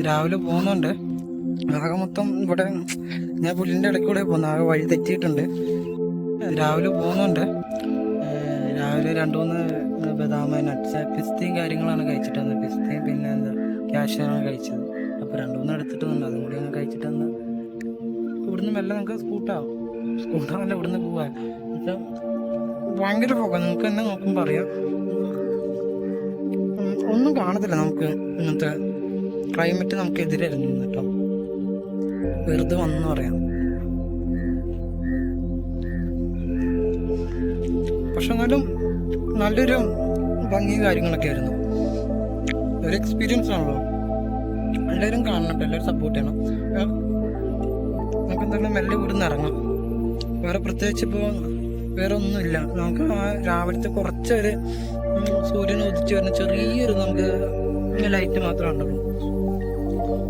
രാവിലെ പോകുന്നുണ്ട്. ആകെ മൊത്തം ഇവിടെ ഞാൻ പുല്ലിൻ്റെ ഇടയ്ക്കൂടെ പോകുന്നു. ആകെ വഴി തെറ്റിയിട്ടുണ്ട്. രാവിലെ പോകുന്നുണ്ട്. രാവിലെ 2-3 ബദാം നട്ട്സ് പിസ്തയും കാര്യങ്ങളാണ് കഴിച്ചിട്ട് വന്നത്. പിസ്തയും പിന്നെ എന്താ ക്യാഷ്യാണ് കഴിച്ചത്. അപ്പോൾ 2-3 എടുത്തിട്ട് വന്നു. അതും കൂടി അങ്ങ് കഴിച്ചിട്ട് വന്ന് ഇവിടുന്ന് മെല്ലെ നമുക്ക് സ്കൂട്ടാണല്ലോ ഇവിടുന്ന് പോകാൻ. പക്ഷേ ഭയങ്കര പോകാം. നമുക്ക് തന്നെ നോക്കുമ്പോൾ അറിയാം, ഒന്നും കാണത്തില്ല. നമുക്ക് ഇങ്ങനത്തെ ക്ലൈമറ്റ് നമുക്ക് എതിരായിരുന്നു കേട്ടോ. വെറുതെ വന്നു പറയാം. പക്ഷെ എന്നാലും നല്ലൊരു ഭംഗി കാര്യങ്ങളൊക്കെ ആയിരുന്നു. ഒരു എക്സ്പീരിയൻസ് ആണല്ലോ. എല്ലാവരും കാണണം, എല്ലാവരും സപ്പോർട്ട് ചെയ്യണം. നമുക്ക് എന്തായാലും മെല്ലെ ഇവിടുന്ന് ഇറങ്ങാം. വേറെ പ്രത്യേകിച്ച് ഇപ്പോൾ വേറെ ഒന്നുമില്ല. നമുക്ക് ആ രാവിലത്തെ കുറച്ചൊരു സൂര്യൻ ഉദിച്ച് വരുന്ന ചെറിയൊരു നമുക്ക് ലൈറ്റ് മാത്രമേ ഉണ്ടുള്ളൂ.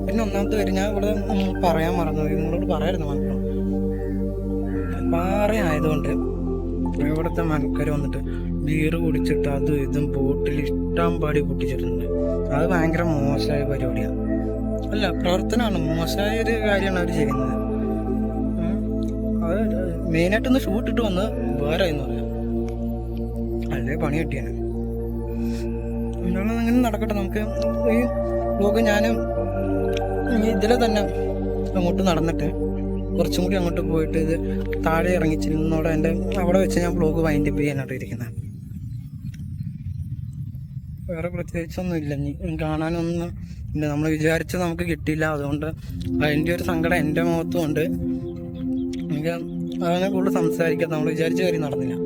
പിന്നെ ഒന്നാമത്തെ കാര്യം ഞാൻ ഇവിടെ പറയാൻ മറന്നു, നിങ്ങളോട് പറയായിരുന്നു. മാത്രം പാറ ആയതുകൊണ്ട് ഇവിടുത്തെ മനക്കാർ വന്നിട്ട് ബീറ് കുടിച്ചിട്ട് അതും ഇതും ബോട്ടിൽ ഇഷ്ടം പാടി പൊട്ടിച്ചിട്ടുണ്ട്. അത് ഭയങ്കര മോശമായ പരിപാടിയാണ്. അല്ല, പ്രവർത്തനമാണ്. മോശമായ ഒരു കാര്യമാണ് അവർ ചെയ്യുന്നത്. അത് മെയിനായിട്ടൊന്ന് ഷൂട്ടിട്ട് വന്ന് വേറെ എന്ന് പറയാം. അല്ലേ പണി കിട്ടിയാണ്. എന്താണ് അങ്ങനെ നടക്കട്ടെ. നമുക്ക് ഈ വ്ലോഗ് ഞാൻ ഇതിലെ തന്നെ അങ്ങോട്ട് നടന്നിട്ട് കുറച്ചും കൂടി അങ്ങോട്ട് പോയിട്ട് ഇത് താഴെ ഇറങ്ങിച്ചിരുന്നോടെ എൻ്റെ അവിടെ വെച്ച് ഞാൻ വ്ലോഗ് വൈൻഡപ്പ് ചെയ്യാനായിട്ട് ഇരിക്കുന്നത്. വേറെ പ്രത്യേകിച്ചൊന്നും ഇല്ല. ഇനി കാണാനൊന്നും ഇല്ല. നമ്മൾ വിചാരിച്ചത് നമുക്ക് കിട്ടിയില്ല. അതുകൊണ്ട് അതിൻ്റെ ഒരു സങ്കടം എൻ്റെ മുഖത്തും ഉണ്ട്. എനിക്ക് അങ്ങനെ കൂടുതൽ സംസാരിക്കാം. നമ്മൾ വിചാരിച്ച കാര്യം നടന്നില്ല.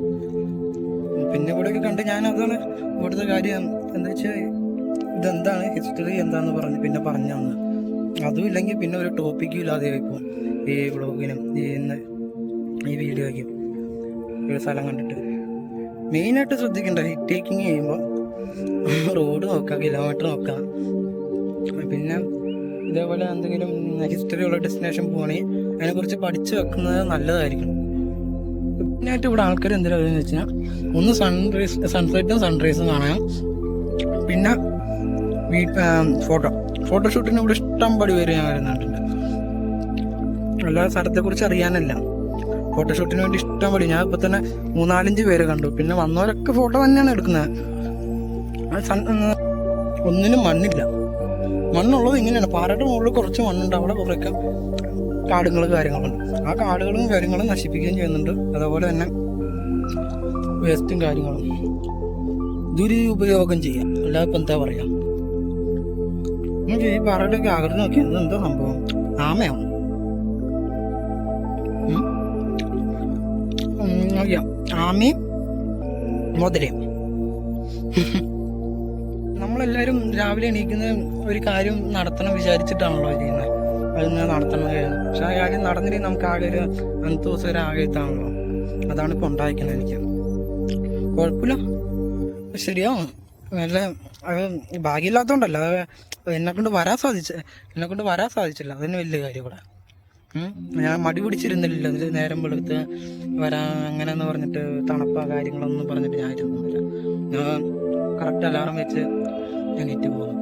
പിന്നെ ഇവിടെയൊക്കെ കണ്ട് ഞാൻ അതാണ് ഇവിടുത്തെ കാര്യം എന്താ വെച്ചാൽ ഇതെന്താണ് ഹിസ്റ്ററി എന്താണെന്ന് പറഞ്ഞ് പിന്നെ പറഞ്ഞു തന്നു. അതും ഇല്ലെങ്കിൽ പിന്നെ ഒരു ടോപ്പിക്കും ഇല്ലാതെ ആയിപ്പോൾ ഈ വ്ളോഗിനും ഈ വീഡിയോയ്ക്കും ഒരു സ്ഥലം കണ്ടിട്ട്. മെയിനായിട്ട് ശ്രദ്ധിക്കേണ്ട ഹിറ്റ് ടേക്കിങ് ചെയ്യുമ്പോൾ റോഡ് നോക്കാം, കിലോമീറ്റർ നോക്കാം. പിന്നെ ഇതേപോലെ എന്തെങ്കിലും ഹിസ്റ്ററി ഉള്ള ഡെസ്റ്റിനേഷൻ പോവുകയാണെങ്കിൽ അതിനെക്കുറിച്ച് പഠിച്ചു വെക്കുന്നത് നല്ലതായിരിക്കും. മെയിനായിട്ട് ഇവിടെ ആൾക്കാർ എന്തെങ്കിലും പറയുന്നത് വെച്ചാൽ ഒന്ന് സൺസെറ്റും സൺറൈസും കാണാം. പിന്നെ ഫോട്ടോഷൂട്ടിന് ഇവിടെ ഇഷ്ടം പടി പേര് ഞാൻ വരുന്നുണ്ട്. എല്ലാ സ്ഥലത്തെക്കുറിച്ച് അറിയാനല്ല, ഫോട്ടോഷൂട്ടിന് വേണ്ടി ഇഷ്ടം പടി. ഞാൻ ഇപ്പോൾ തന്നെ 3-4 പേര് കണ്ടു. പിന്നെ വന്നവരൊക്കെ ഫോട്ടോ തന്നെയാണ് എടുക്കുന്നത്. ഒന്നിനും മണ്ണില്ല. മണ്ണുള്ളത് ഇങ്ങനെയാണ്. പാറയുടെ മുകളിൽ കുറച്ച് മണ്ണുണ്ട്. അവിടെ കുറേയൊക്കെ കാടുകളും കാര്യങ്ങളുണ്ട്. ആ കാടുകളും കാര്യങ്ങളും നശിപ്പിക്കുകയും ചെയ്യുന്നുണ്ട്. അതുപോലെ തന്നെ വേസ്റ്റും കാര്യങ്ങളും ദുരുപയോഗം ചെയ്യാം. അല്ലാതെ ഇപ്പം എന്താ പറയാ. നമുക്ക് ഈ പാറയുടെ ഒക്കെ ആകൃതി നോക്കിയത് എന്താ സംഭവം? ആമയാവും. ആമയും മുതലയും. നമ്മളെല്ലാവരും രാവിലെ എണീക്കുന്ന ഒരു കാര്യം നടത്തണം വിചാരിച്ചിട്ടാണല്ലോ ചെയ്യുന്നത്. അതിങ്ങനെ നടത്തണം കഴിയുന്നത്. പക്ഷെ ആ കാര്യം നടന്നില്ലെങ്കിൽ നമുക്ക് ആകെ ഒരു 5 ദിവസം ഒരു ആകെത്താണല്ലോ. അതാണ് ഇപ്പോൾ ഉണ്ടായിരിക്കുന്നത്. എനിക്ക് കുഴപ്പമില്ല, ശരിയാവും. നല്ല അത് ഭാഗ്യമില്ലാത്തതുകൊണ്ടല്ല, അത് എന്നെക്കൊണ്ട് വരാൻ സാധിച്ചില്ല. അതിന് വലിയ കാര്യം ഇവിടെ. ഞാൻ മടി പിടിച്ചിരുന്നില്ല. നേരം വെളുത്ത് വരാൻ അങ്ങനെയെന്ന് പറഞ്ഞിട്ട് തണുപ്പ കാര്യങ്ങളൊന്നും പറഞ്ഞിട്ട് ഞാൻ ഇരുന്നില്ല. ഞാൻ കറക്റ്റ് അലാറം വെച്ച് എണീറ്റ് പോകുന്നു.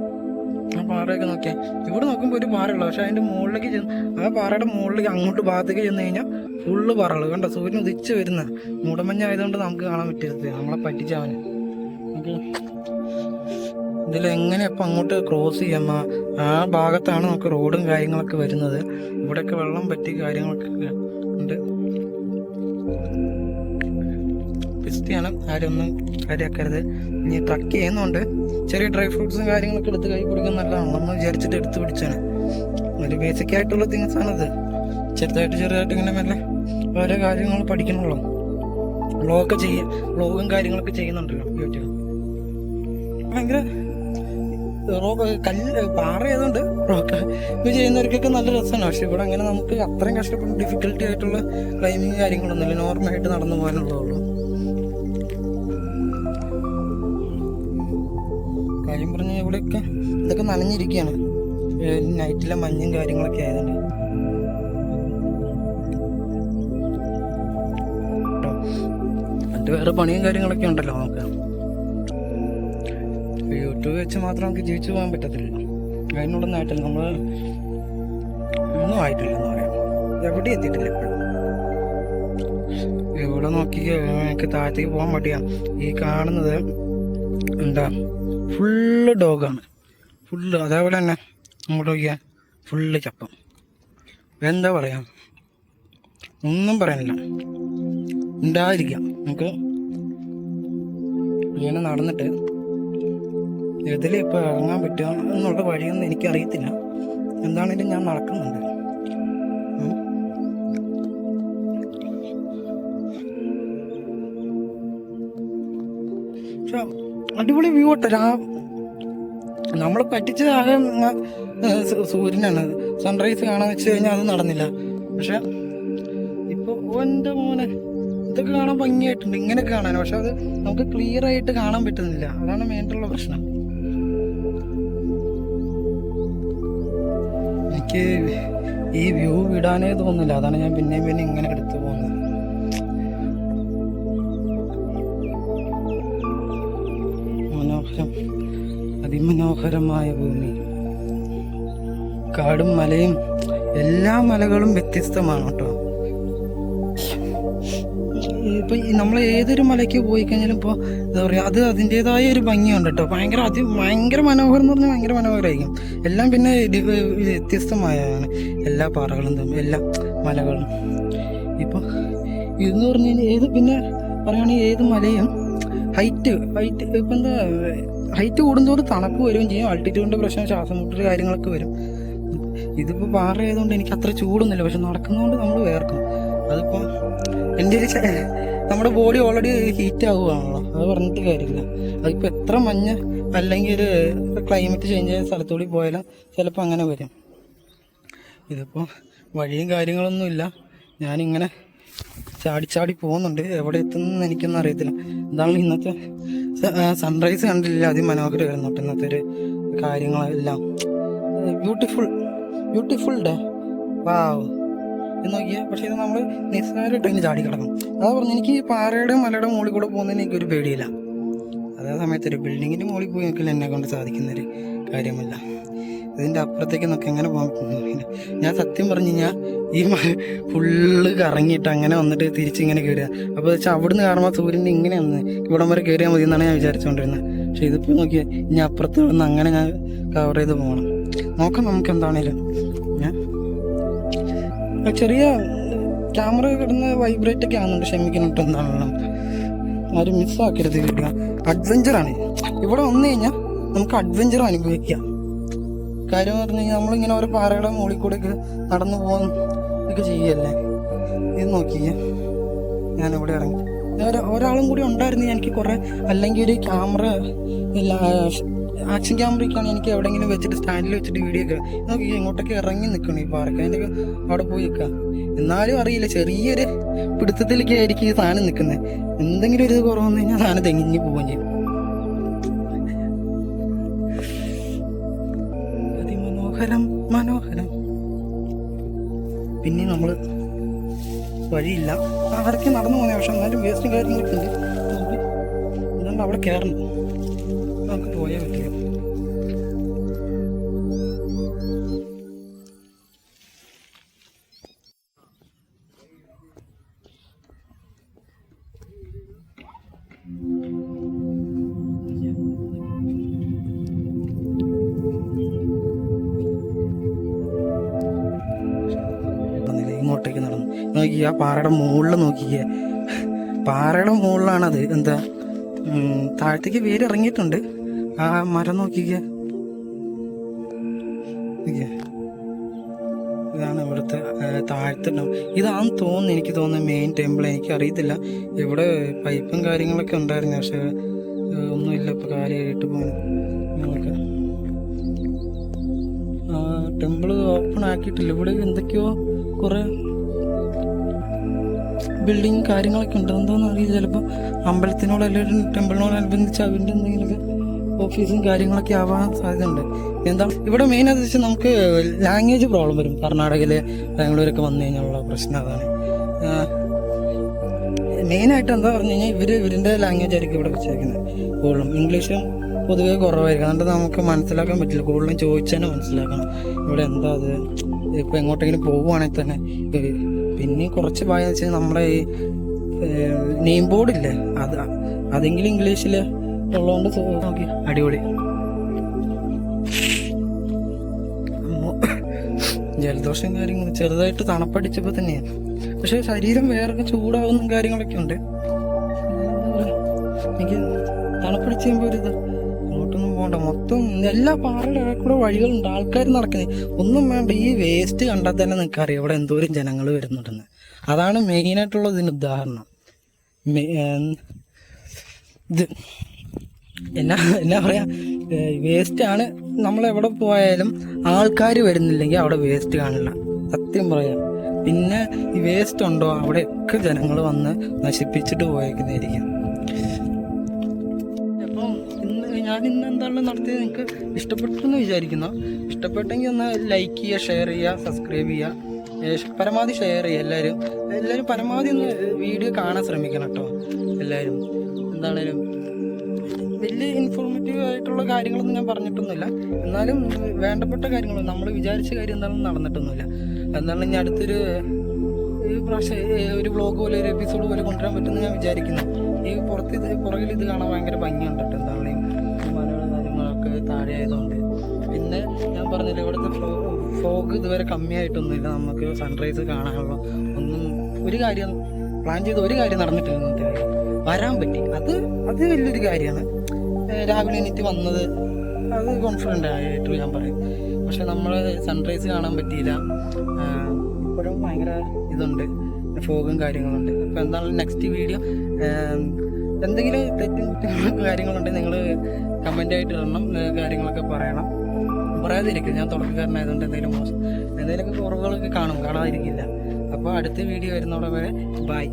ആ പാറയൊക്കെ നോക്കിയാൽ ഇവിടെ നോക്കുമ്പോൾ ഒരു പാറയുള്ളൂ. പക്ഷെ അതിൻ്റെ മുകളിലേക്ക് ആ പാറയുടെ മുകളിലേക്ക് അങ്ങോട്ട് ഭാഗത്തേക്ക് ചെന്ന് കഴിഞ്ഞാൽ ഫുള്ള് പാറകൾ കണ്ടോ. സൂര്യൻ ഉദിച്ച് വരുന്ന മൂടമഞ്ഞായതുകൊണ്ട് നമുക്ക് കാണാൻ പറ്റരുത്. നമ്മളെ പറ്റിച്ചവന്. നമുക്ക് ഇതിലെങ്ങനെ ഇപ്പം അങ്ങോട്ട് ക്രോസ് ചെയ്യാം. ആ ഭാഗത്താണ് നമുക്ക് റോഡും കാര്യങ്ങളൊക്കെ വരുന്നത്. ഇവിടെയൊക്കെ വെള്ളം പറ്റി കാര്യങ്ങളൊക്കെ ഉണ്ട്. പിസ്റ്റിയാണ്, ആരൊന്നും കാര്യമാക്കരുത്. ഇനി ട്രക്ക് ചെയ്യുന്നുണ്ട്. ചെറിയ ഡ്രൈ ഫ്രൂട്ട്സും കാര്യങ്ങളൊക്കെ എടുത്ത് കൈ പിടിക്കാൻ നല്ലതാണ്. നമ്മൾ വിചാരിച്ചിട്ട് എടുത്ത് പിടിച്ചാണ്. ഒരു ബേസിക് ആയിട്ടുള്ള തിങ്സ് ആണത്. ചെറുതായിട്ട് ഇങ്ങനെ മെല്ലെ ഓരോ കാര്യങ്ങൾ പഠിക്കണമല്ലോ. വ്ളോഗും കാര്യങ്ങളൊക്കെ ചെയ്യുന്നുണ്ടല്ലോ യൂട്യൂബ്. ഭയങ്കര പാറ ആയതുകൊണ്ട് ഇത് ചെയ്യുന്നവർക്കൊക്കെ നല്ല രസമാണ്. പക്ഷെ ഇവിടെ അങ്ങനെ നമുക്ക് അത്രയും കഷ്ടപ്പെട്ട് ഡിഫിക്കൽട്ടി ആയിട്ടുള്ള ക്ലൈമ്പിങ് കാര്യങ്ങളൊന്നുമില്ല. നോർമലായിട്ട് നടന്നു പോകാനുള്ളതുള്ളൂ. കാര്യം പറഞ്ഞാൽ ഇവിടെയൊക്കെ ഇതൊക്കെ നനഞ്ഞിരിക്കുകയാണ്. നൈറ്റിലെ മഞ്ഞും കാര്യങ്ങളൊക്കെ ആയതുകൊണ്ട്. മറ്റു വേറെ പണിയും കാര്യങ്ങളൊക്കെ ഉണ്ടല്ലോ നമുക്ക്. യൂട്യൂബ് വെച്ച് മാത്രം നമുക്ക് ജീവിച്ചു പോകാൻ പറ്റത്തില്ല. അതിനോടൊന്നും ആയിട്ടില്ല. നമ്മൾ ഒന്നും ആയിട്ടില്ലെന്ന് പറയാം. എവിടെ എത്തിയിട്ടില്ല ഇപ്പോഴും. ഇവിടെ നോക്കിക്കോ, എനിക്ക് താഴത്തേക്ക് പോകാൻ മടിയാണ്. ഈ കാണുന്നത് എന്താ ഫുള്ള് ഡോഗാണ്, ഫുള്ള്. അതേപോലെ തന്നെ അങ്ങോട്ട് നോക്കിയാൽ ഫുള്ള് ചപ്പം. എന്താ പറയാ, ഒന്നും പറയാനില്ല. ഉണ്ടായിരിക്കാം. നമുക്ക് ഇങ്ങനെ നടന്നിട്ട് ഇതിൽ ഇപ്പോൾ ഇറങ്ങാൻ പറ്റുക എന്നുള്ള വഴിയൊന്നും എനിക്കറിയത്തില്ല. എന്താണെങ്കിലും ഞാൻ നടക്കുന്നുണ്ട്. പക്ഷെ അടിപൊളി വ്യൂ കേട്ടോ. നമ്മൾ പറ്റിച്ചത് ആകെ സൂര്യനാണ്. സൺറൈസ് കാണാൻ വെച്ച് കഴിഞ്ഞാൽ അത് നടന്നില്ല. പക്ഷെ ഇപ്പോൾ എൻ്റെ മോനെ ഇതൊക്കെ കാണാൻ ഭംഗിയായിട്ടുണ്ട്, ഇങ്ങനെയൊക്കെ കാണാൻ. പക്ഷെ അത് നമുക്ക് ക്ലിയർ ആയിട്ട് കാണാൻ പറ്റുന്നില്ല. അതാണ് മെയിനായിട്ടുള്ള പ്രശ്നം. എനിക്ക് ഈ വ്യൂ വിടാനേ തോന്നുന്നില്ല. അതാണ് ഞാൻ പിന്നെയും പിന്നെ ഇങ്ങനെ എടുത്തു പോകുന്നത്. മനോഹരം, അതിമനോഹരമായ ഭൂമി. കാടും മലയും, എല്ലാ മലകളും വ്യത്യസ്തമാണ് കേട്ടോ. ഇപ്പം നമ്മൾ ഏതൊരു മലയ്ക്ക് പോയി കഴിഞ്ഞാലും ഇപ്പോൾ എന്താ പറയുക, അത് അതിൻ്റെതായ ഒരു ഭംഗിയുണ്ട് കേട്ടോ. ഭയങ്കര മനോഹരം എന്ന് പറഞ്ഞാൽ ഭയങ്കര മനോഹരമായിരിക്കും. എല്ലാം പിന്നെ വ്യത്യസ്തമായാണ് എല്ലാ പാറകളും തമ്മിൽ, എല്ലാ മലകളും. ഇപ്പോൾ ഇതെന്ന് പറഞ്ഞു കഴിഞ്ഞാൽ ഏത് പിന്നെ പറയുകയാണെങ്കിൽ ഏത് മലയും ഹൈറ്റ് ഇപ്പം എന്താ, ഹൈറ്റ് കൂടുന്നതോട് തണുപ്പ് വരികയും ചെയ്യും. ആൾട്ടിറ്റ്യൂഡിൻ്റെ പ്രശ്നം, ശ്വാസം മുട്ടൽ കാര്യങ്ങളൊക്കെ വരും. ഇതിപ്പോൾ പാറ ആയതുകൊണ്ട് എനിക്ക് അത്ര ചൂടൊന്നുമില്ല. പക്ഷെ നടക്കുന്നതുകൊണ്ട് നമ്മൾ വേർക്കും. അതിപ്പോൾ എൻ്റെ ഒരു നമ്മുടെ ബോഡി ഓൾറെഡി ഹീറ്റ് ആവുകയാണല്ലോ, അത് പറഞ്ഞിട്ട് കാര്യമില്ല. അതിപ്പോൾ എത്ര മഞ്ഞ് അല്ലെങ്കിൽ ഒരു ക്ലൈമറ്റ് ചേഞ്ച് ചെയ്ത സ്ഥലത്തൂടി പോയാലും ചിലപ്പോൾ അങ്ങനെ വരും. ഇതിപ്പോൾ വഴിയും കാര്യങ്ങളൊന്നുമില്ല. ഞാനിങ്ങനെ ചാടി പോകുന്നുണ്ട്. എവിടെ എത്തുന്നെന്ന് എനിക്കൊന്നും അറിയത്തില്ല. എന്താണ് ഇന്നത്തെ സൺറൈസ് കണ്ടില്ല, അതിമനോഹരമായിരുന്നു കേട്ടോ ഇന്നത്തെ ഒരു കാര്യങ്ങളെല്ലാം. ബ്യൂട്ടിഫുൾ ഡേ, വാവ് എന്ന് നോക്കിയാൽ. പക്ഷേ ഇത് നമ്മൾ നിസ്സാരമായിട്ട് അതിന് ചാടി കിടക്കും. അതാ പറഞ്ഞു, എനിക്ക് ഈ പാറയുടെ മലയുടെ മുകളിൽ കൂടെ പോകുന്നതിന് എനിക്കൊരു പേടിയില്ല. അതേ സമയത്ത് ഒരു ബിൽഡിങ്ങിൻ്റെ മുകളിൽ പോയി നോക്കിയാൽ എന്നെ കൊണ്ട് സാധിക്കുന്നൊരു കാര്യമല്ല. ഇതിൻ്റെ അപ്പുറത്തേക്ക് നമുക്ക് എങ്ങനെ പോകാൻ പറ്റുന്നില്ല. ഞാൻ സത്യം പറഞ്ഞു കഴിഞ്ഞാൽ ഈ ഫുള്ള് കറങ്ങിയിട്ട് അങ്ങനെ വന്നിട്ട് തിരിച്ചിങ്ങനെ കയറുക. അപ്പോൾ വെച്ചാൽ അവിടുന്ന് കാണുമ്പോൾ സൂര്യൻ്റെ ഇങ്ങനെ വന്ന് ഇവിടം വരെ കയറിയാൽ മതി എന്നാണ് ഞാൻ വിചാരിച്ചുകൊണ്ടിരുന്നത്. പക്ഷേ ഇതിപ്പോൾ നോക്കിയാൽ ഇനി അപ്പുറത്ത് വന്ന് അങ്ങനെ ഞാൻ കവർ ചെയ്ത് പോകണം. നോക്കാം നമുക്ക് എന്താണേലും. ചെറിയ ക്യാമറ കിടന്ന് വൈബ്രേറ്റ് ഒക്കെ ആകുന്നുണ്ട്, ക്ഷമിക്കുന്നുണ്ട്. എന്താണല്ലോ, ആരും മിസ്സാക്കരുത് വീഡിയോ. അഡ്വഞ്ചറാണ് ഇവിടെ വന്നു കഴിഞ്ഞാൽ, നമുക്ക് അഡ്വഞ്ചർ അനുഭവിക്കാം. കാര്യം എന്ന് പറഞ്ഞു കഴിഞ്ഞാൽ നമ്മളിങ്ങനെ ഓരോ പാറയുടെ മുകളിൽ കൂടെ ഒക്കെ നടന്നു പോകുന്ന ഇതൊക്കെ ചെയ്യല്ലേ. ഇത് നോക്കിയേ, ഞാനിവിടെ ഇറങ്ങി. ഒരാളും കൂടി ഉണ്ടായിരുന്നു എനിക്ക് കുറേ, അല്ലെങ്കിൽ ഒരു ക്യാമറ ആക്ഷൻ ക്യാമറയൊക്കെയാണ് എനിക്ക് എവിടെയെങ്കിലും വെച്ചിട്ട് സ്റ്റാൻഡിൽ വെച്ചിട്ട് വീഡിയോ ഒക്കെ നോക്കി ഇങ്ങോട്ടൊക്കെ ഇറങ്ങി നിൽക്കണം. ഈ പാറയ്ക്ക് അതിൻ്റെ അവിടെ പോയി നിൽക്കുക. എന്നാലും അറിയില്ല, ചെറിയൊരു പിടുത്തത്തിലേക്ക് ആയിരിക്കും ഈ സാധനം നിൽക്കുന്നത്. എന്തെങ്കിലും ഒരു ഇത് കുറവെന്ന് കഴിഞ്ഞാൽ സാധനം തെങ്ങിഞ്ഞ് പോവുകയും ചെയ്യും. മനോഹരം. പിന്നെ നമ്മൾ വഴിയില്ല, അവിടേക്ക് നടന്നു പോകുന്നത്. പക്ഷെ എന്നാലും വേസ്റ്റും കാര്യങ്ങളൊക്കെ ഉണ്ട്. അതുകൊണ്ട് അവിടെ കയറണം, നമുക്ക് പോയേ പറ്റില്ല. ഇങ്ങോട്ടേക്ക് നടന്നു നോക്കി, ആ പാറയുടെ മുകളിൽ നോക്കിയേ, പാറയുടെ മുകളിലാണത്. എന്താ താഴത്തേക്ക് വേര് ഇറങ്ങിയിട്ടുണ്ട്. ആ മരം നോക്കിക്കേ, ഇതാണ് ഇവിടുത്തെ താഴത്തുണ്ടാവും. ഇതാണെന്ന് തോന്നുന്നു, എനിക്ക് തോന്നുന്നത് മെയിൻ ടെമ്പിൾ. എനിക്ക് അറിയത്തില്ല. ഇവിടെ പൈപ്പും കാര്യങ്ങളൊക്കെ ഉണ്ടായിരുന്നു, പക്ഷെ ഒന്നുമില്ല ഇപ്പോൾ കാര്യമായിട്ട് പോകാൻ. നിങ്ങൾക്ക് ടെമ്പിൾ ഓപ്പൺ ആക്കിയിട്ടില്ല. ഇവിടെ എന്തൊക്കെയോ കുറേ ബിൽഡിങ് കാര്യങ്ങളൊക്കെ ഉണ്ട്. എന്താണെന്ന് അറിയില്ല, ചിലപ്പോൾ അമ്പലത്തിനോട് അല്ലെങ്കിൽ ടെമ്പിളിനോടനുബന്ധിച്ച് അവരുടെ എന്തെങ്കിലുമൊക്കെ ഓഫീസും കാര്യങ്ങളൊക്കെ ആവാൻ സാധ്യതയുണ്ട്. എന്താണ് ഇവിടെ മെയിൻ അത് വെച്ചാൽ നമുക്ക് ലാംഗ്വേജ് പ്രോബ്ലം വരും. കർണാടകയിൽ ബാംഗ്ലൂരൊക്കെ വന്നു കഴിഞ്ഞാലുള്ള പ്രശ്നം അതാണ് മെയിനായിട്ട്. എന്താ പറഞ്ഞു കഴിഞ്ഞാൽ ഇവരുടെ ലാംഗ്വേജ് ആയിരിക്കും ഇവിടെ വെച്ചേക്കുന്നത് കൂടുതലും. ഇംഗ്ലീഷും പൊതുവേ കുറവായിരിക്കും. അതുകൊണ്ട് നമുക്ക് മനസ്സിലാക്കാൻ പറ്റില്ല. കൂടുതലും ചോദിച്ചു തന്നെ മനസ്സിലാക്കണം ഇവിടെ എന്താ അത്. ഇപ്പോൾ എങ്ങോട്ടെങ്കിലും പോവുകയാണെങ്കിൽ തന്നെ പിന്നെ കുറച്ച് ഭാഗം വെച്ചാൽ നമ്മുടെ ഈ നെയിം ബോർഡില്ലേ അതെങ്കിലും ഇംഗ്ലീഷിൽ ഉള്ളതുകൊണ്ട് നോക്കി അടിപൊളി. ജലദോഷം കാര്യങ്ങൾ ചെറുതായിട്ട് തണുപ്പടിച്ചപ്പോൾ തന്നെയാണ്. പക്ഷെ ശരീരം വേറെ ചൂടാവുന്ന കാര്യങ്ങളൊക്കെ ഉണ്ട്. എനിക്ക് തണുപ്പടിച്ച് കഴിയുമ്പോൾ ഒരിത് അങ്ങോട്ടൊന്നും പോകണ്ട. മൊത്തം എല്ലാ പാറയുടെ കൂടെ വഴികളുണ്ട്, ആൾക്കാർ നടക്കുന്നത്. ഒന്നും വേണ്ട, ഈ വേസ്റ്റ് കണ്ടാൽ തന്നെ നിങ്ങൾക്ക് അറിയാം ഇവിടെ എന്തോരം ജനങ്ങൾ വരുന്നുണ്ടെന്ന്. അതാണ് മെയിനായിട്ടുള്ള ഇതിന് ഉദാഹരണം. ഇത് എന്നാ പറയാ, വേസ്റ്റാണ്. നമ്മളെവിടെ പോയാലും ആൾക്കാർ വരുന്നില്ലെങ്കിൽ അവിടെ വേസ്റ്റ് കാണില്ല, സത്യം പറയാം. പിന്നെ ഈ വേസ്റ്റ് ഉണ്ടോ അവിടെയൊക്കെ ജനങ്ങൾ വന്ന് നശിപ്പിച്ചിട്ട് പോയേക്കുന്നതായിരിക്കും. അപ്പം ഞാൻ ഇന്ന് എന്താണ് നടത്തിയത് നിങ്ങൾക്ക് ഇഷ്ടപ്പെട്ടെന്ന് വിചാരിക്കുന്നു. ഇഷ്ടപ്പെട്ടെങ്കിൽ ഒന്ന് ലൈക്ക് ചെയ്യുക, ഷെയർ ചെയ്യുക, സബ്സ്ക്രൈബ് ചെയ്യുക, പരമാവധി ഷെയർ ചെയ്യുക. എല്ലാവരും പരമാവധി ഒന്ന് വീഡിയോ കാണാൻ ശ്രമിക്കണം കേട്ടോ. എല്ലാവരും എന്താണേലും വലിയ ഇൻഫോർമേറ്റീവ് ആയിട്ടുള്ള കാര്യങ്ങളൊന്നും ഞാൻ പറഞ്ഞിട്ടൊന്നുമില്ല. എന്നാലും വേണ്ടപ്പെട്ട കാര്യങ്ങൾ നമ്മൾ വിചാരിച്ച കാര്യം എന്താണെന്ന് നടന്നിട്ടൊന്നുമില്ല. എന്നാലും ഞാൻ അടുത്തൊരു പ്രാവശ്യം ഒരു വ്ളോഗ് പോലെ ഒരു എപ്പിസോഡ് പോലെ കൊണ്ടുവരാൻ പറ്റുമെന്ന് ഞാൻ വിചാരിക്കുന്നു. ഈ പുറകിൽ ഇത് കാണാൻ ഭയങ്കര ഭംഗിയുണ്ട് കേട്ടോ. എന്താണെങ്കിലും മലയുടെ കാര്യങ്ങളൊക്കെ താഴെ ആയതുകൊണ്ട്. പിന്നെ ഞാൻ പറഞ്ഞില്ല, ഇവിടുത്തെ ഫോഗ് ഇതുവരെ കമ്മിയായിട്ടൊന്നുമില്ല. നമുക്ക് സൺറൈസ് കാണാനുള്ള ഒരു കാര്യം പ്ലാൻ ചെയ്ത് ഒരു കാര്യം നടന്നിട്ടില്ല. വരാൻ പറ്റി, അത് വലിയൊരു കാര്യമാണ്. രാവിലെ എണീറ്റ് വന്നത് അത് കോൺഫിഡൻ്റ് ആയിട്ട് ഞാൻ പറയും. പക്ഷെ നമ്മൾ സൺറൈസ് കാണാൻ പറ്റിയില്ല. ഇപ്പോഴും ഭയങ്കര ഇതുണ്ട്, ഫോഗും കാര്യങ്ങളുണ്ട്. അപ്പോൾ എന്താണെങ്കിലും നെക്സ്റ്റ് വീഡിയോ എന്തെങ്കിലും തെറ്റും കാര്യങ്ങളുണ്ടെങ്കിൽ നിങ്ങൾ കമൻ്റായിട്ട് ഇടണം, കാര്യങ്ങളൊക്കെ പറയണം. പറയാതിരിക്കും, ഞാൻ തുടക്കക്കാരനായതുകൊണ്ട് എന്തെങ്കിലുമൊക്കെ കുറവുകളൊക്കെ കാണാതിരിക്കില്ല. അപ്പോൾ അടുത്ത വീഡിയോ വരുന്നതോടെ വരെ ബൈ.